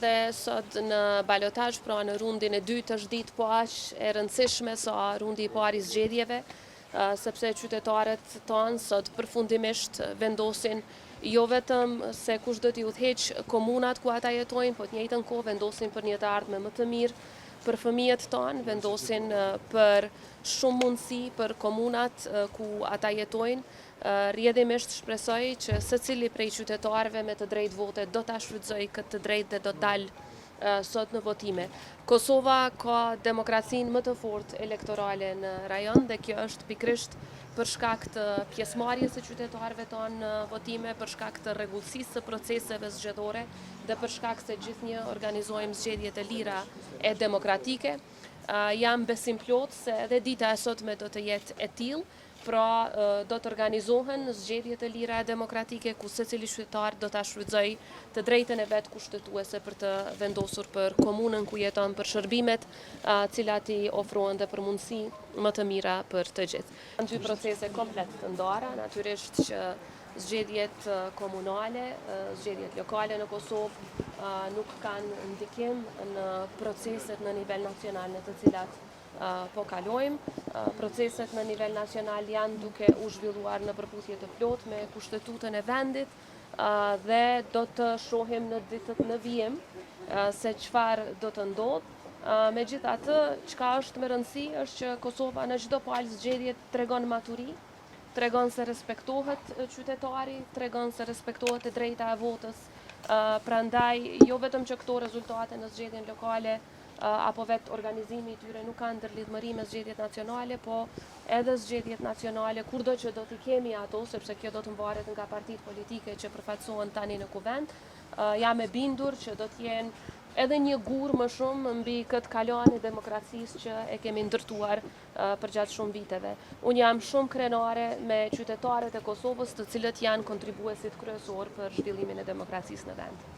edhe sot në balotazh, pra në rundin e dytë është ditë po aq e rëndësishme sa rundi i parë i zgjedhjeve, sepse qytetarët tanë sot përfundimisht vendosin jo vetëm se kush do t'i udhëheq komunat ku ata jetojnë, po të njëjtën kohë vendosin për një të ardhme më të mirë për fëmijët tanë, vendosin për shumë mundësi për komunat ku ata jetojnë. Rrjedhimisht shpresoj që secili prej qytetarëve me të drejtë vote do ta shfrytëzojë këtë të drejtë dhe do të dalë sot në votime. Kosova ka demokracinë më të fortë elektorale në rajon dhe kjo është pikërisht për shkak të pjesëmarrjes së qytetarëve tonë në votime, për shkak të rregullsisë së proceseve zgjedhore dhe për shkak se gjithnjë organizojmë zgjedhje të lira e demokratike. Jam besim plot se edhe dita e sotme do të jetë e tillë, pra do të organizohen zgjedhje të lira e demokratike ku secili qytetar do ta shfrytëzojë të drejtën e vet kushtetuese për të vendosur për komunën ku jeton, për shërbimet cilat i ofrohen dhe për mundësi më të mira për të gjithë. Janë dy procese komplet të ndara, natyrisht që zgjedhjet komunale, zgjedhjet lokale në Kosovë nuk kanë ndikim në proceset në nivel nacional në të cilat po kalojmë. Proceset në nivel nacional janë duke u zhvilluar në përputhje të plotë me kushtetutën e vendit dhe do të shohim në ditët në vijim se çfarë do të ndodhë. Megjithatë, çka është me rëndësi është që Kosova në çdo palë zgjedhje tregon maturi, tregon se respektohet qytetari, tregon se respektohet e drejta e votës. Prandaj, jo vetëm që këto rezultate në zgjedhjen lokale apo vetë organizimi i tyre nuk kanë ndërlidhmëri me zgjedhjet nacionale, po edhe zgjedhjet nacionale, kurdo që do t'i kemi ato, sepse kjo do të mvaret nga partitë politike që përfaqësohen tani në kuvend, jam e bindur që do t'jenë edhe një gur më shumë mbi këtë kaluan e demokracisë që e kemi ndërtuar përgjatë shumë viteve. Unë jam shumë krenare me qytetarët e Kosovës, të cilët janë kontribuesit kryesor për zhvillimin e demokracisë në vend.